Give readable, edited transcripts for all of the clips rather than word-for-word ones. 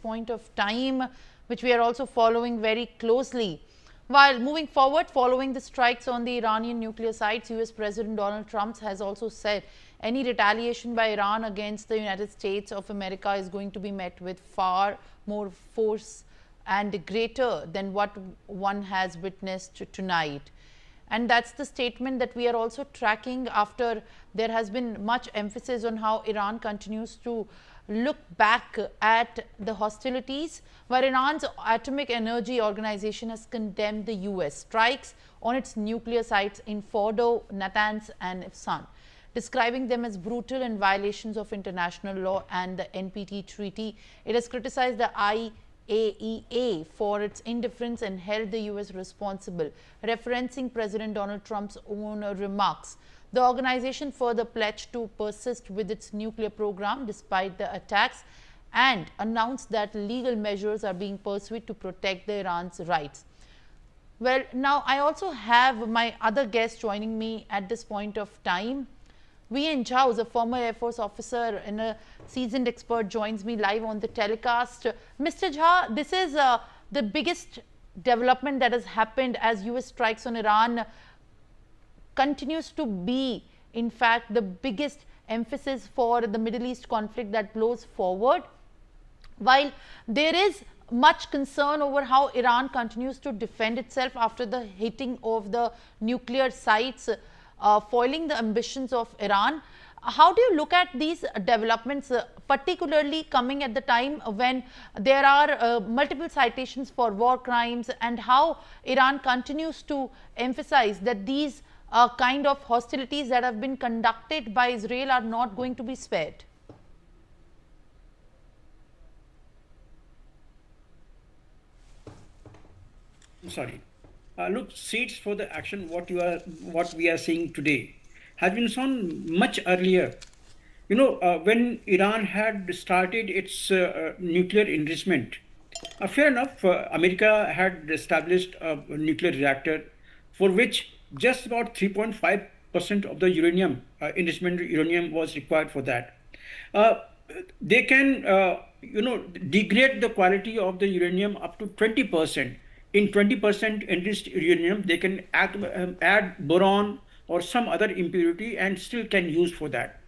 point of time, which we are also following very closely. While moving forward, following the strikes on the Iranian nuclear sites, US President Donald Trump has also said any retaliation by Iran against the United States of America is going to be met with far more force and greater than what one has witnessed tonight. And that's the statement that we are also tracking after there has been much emphasis on how Iran continues to look back at the hostilities, where Iran's Atomic Energy Organization has condemned the US strikes on its nuclear sites in Fordo, Natanz and Ifsan, describing them as brutal and violations of international law and the NPT treaty. It has criticized the IAEA for its indifference and held the US responsible, referencing President Donald Trump's own remarks. The organization further pledged to persist with its nuclear program despite the attacks and announced that legal measures are being pursued to protect the Iran's rights. Well, now I also have my other guest joining me at this point of time. VN Jhaus, a former Air Force officer and a seasoned expert, joins me live on the telecast. Mr. Jha, this is the biggest development that has happened as US strikes on Iran continues to be, in fact, the biggest emphasis for the Middle East conflict that blows forward. While there is much concern over how Iran continues to defend itself after the hitting of the nuclear sites, foiling the ambitions of Iran, how do you look at these developments, particularly coming at the time when there are multiple citations for war crimes, and how Iran continues to emphasize that these kind of hostilities that have been conducted by Israel are not going to be spared? Sorry. Look, seeds for the action. What we are seeing today has been sown much earlier. When Iran had started its nuclear enrichment, fair enough, America had established a nuclear reactor for which just about 3.5% of the uranium, enrichment uranium was required for that. They can, degrade the quality of the uranium up to 20%. In 20% enriched uranium, they can add boron or some other impurity and still can use for that.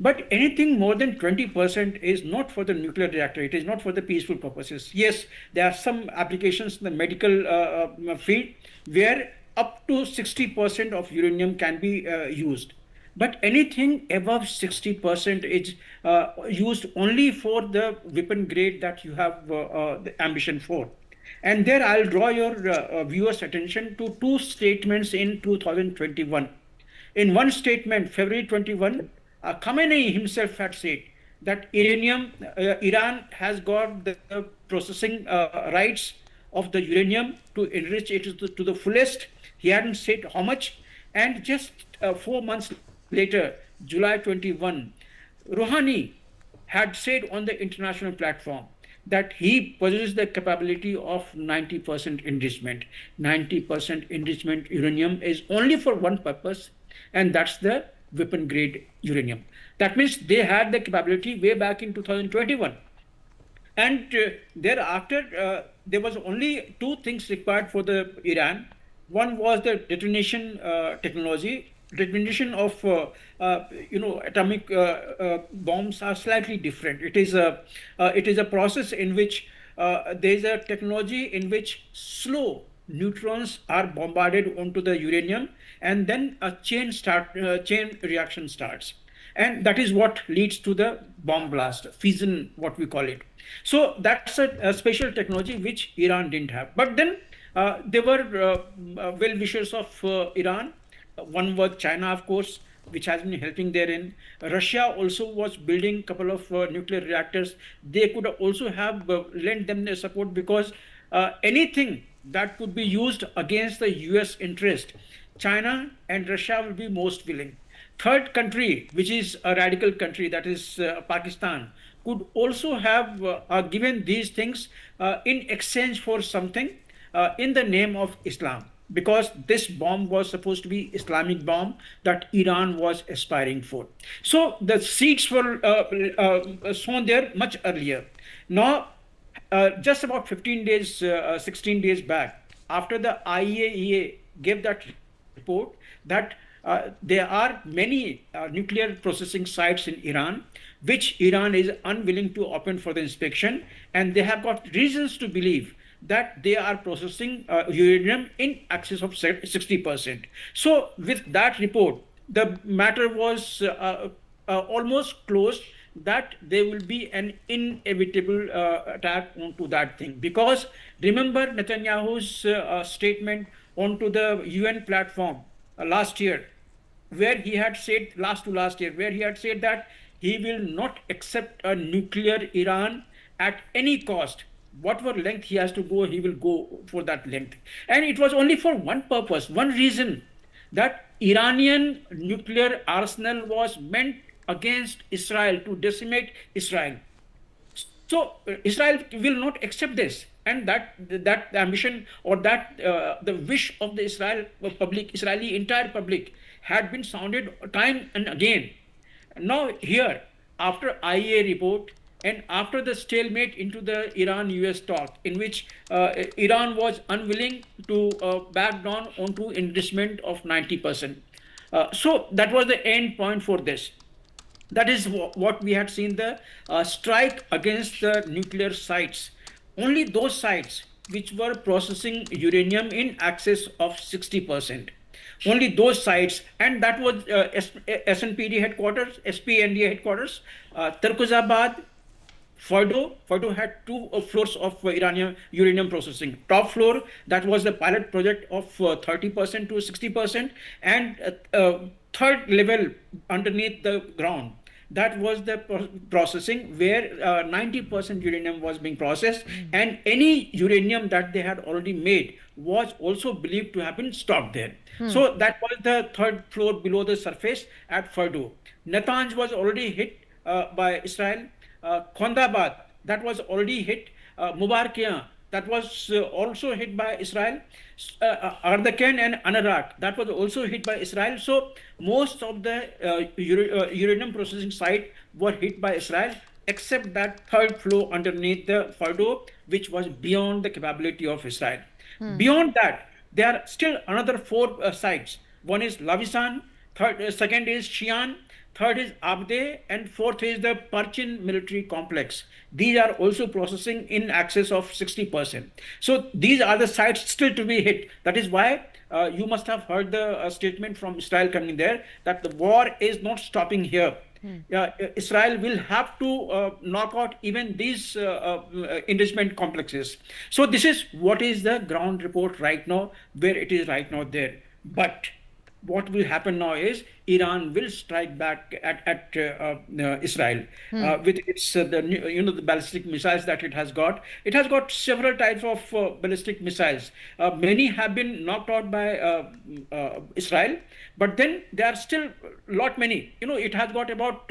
But anything more than 20% is not for the nuclear reactor. It is not for the peaceful purposes. Yes, there are some applications in the medical field where up to 60% of uranium can be used. But anything above 60% is used only for the weapon grade that you have the ambition for. And there I'll draw your viewers' attention to two statements in 2021. In one statement, February 21, Khamenei himself had said that Iran has got the processing rights of the uranium to enrich it to the fullest. He hadn't said how much. And just 4 months later, July 21, Rouhani had said on the international platform that he possesses the capability of 90% enrichment. 90% enrichment uranium is only for one purpose, and that's the weapon grade uranium. That means they had the capability way back in 2021. And thereafter, there was only two things required for the Iran. One was the detonation technology. Detonation of atomic bombs are slightly different. It is a process in which there is a technology in which slow neutrons are bombarded onto the uranium, and then a chain reaction starts, and that is what leads to the bomb blast, fission, what we call it. So that's a special technology which Iran didn't have. But then there were well-wishers of Iran. One was China, of course, which has been helping therein. Russia also was building a couple of nuclear reactors. They could also have lent them their support, because anything that could be used against the US interest, China and Russia will be most willing. Third country, which is a radical country, that is Pakistan, could also have given these things in exchange for something in the name of Islam, because this bomb was supposed to be Islamic bomb that Iran was aspiring for. So the seeds were sown there much earlier. Now just about 15 days, 16 days back, after the IAEA gave that report that there are many nuclear processing sites in Iran, which Iran is unwilling to open for the inspection, and they have got reasons to believe that they are processing uranium in excess of 60%. So, with that report, the matter was almost closed that there will be an inevitable attack onto that thing. Because remember Netanyahu's statement onto the UN platform last year, where he had said, last year, where he had said that he will not accept a nuclear Iran at any cost. Whatever length he has to go, he will go for that length. And it was only for one purpose, one reason, that Iranian nuclear arsenal was meant against Israel, to decimate Israel. So Israel will not accept this, and that ambition, or that the wish of the Israeli entire public, had been sounded time and again. Now here, after IAEA report and after the stalemate into the Iran-US talk, in which Iran was unwilling to back down onto enrichment of 90%. So that was the end point for this. That is what we had seen, the strike against the nuclear sites. Only those sites which were processing uranium in excess of 60%. Only those sites, and that was SNPD headquarters, SPNDA headquarters, Turkuzabad, Fordo had two floors of Iranian uranium processing. Top floor, that was the pilot project of 30% to 60%, and third level underneath the ground, that was the processing where 90% uranium was being processed, and any uranium that they had already made was also believed to have been stocked there. So that was the third floor below the surface at Fordo. Natanz was already hit by Israel. Khondabad, that was already hit. Mubarkiyan, that was also hit by Israel. Ardakan and Anarak, that was also hit by Israel. So most of the uranium processing site were hit by Israel, except that third floor underneath the Fordo, which was beyond the capability of Israel. Beyond that, there are still another four sites. One is Lavisan, second is Shian, third is Abde, and fourth is the Parchin military complex. These are also processing in excess of 60%. So these are the sites still to be hit. That is why you must have heard the statement from Israel coming there, that the war is not stopping here. Israel will have to knock out even these enrichment complexes. So this is what is the ground report right now, where it is right now there. But what will happen now is Iran will strike back at Israel with its the ballistic missiles that it has got. It has got several types of ballistic missiles. Many have been knocked out by Israel, but then there are still lot many. It has got about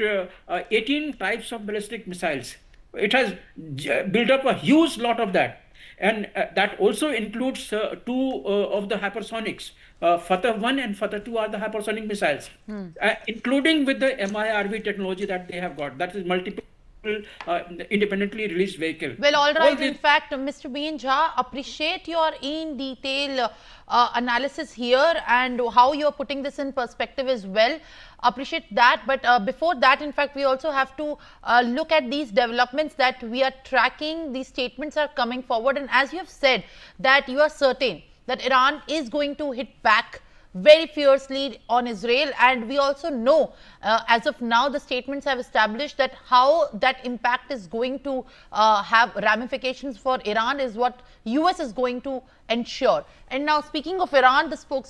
18 types of ballistic missiles. It has built up a huge lot of that. And that also includes two of the hypersonics. Fatah 1 and Fatah 2 are the hypersonic missiles, including with the MIRV technology that they have got. That is multiple independently released vehicle. Well, all right. In fact, Mr. B.N. Jha, appreciate your in detail analysis here and how you're putting this in perspective as well. Appreciate that. But before that, in fact, we also have to look at these developments that we are tracking. These statements are coming forward. And as you have said, that you are certain that Iran is going to hit back very fiercely on Israel, and we also know as of now the statements have established that how that impact is going to have ramifications for Iran is what US is going to ensure. And now, speaking of Iran, the spokesperson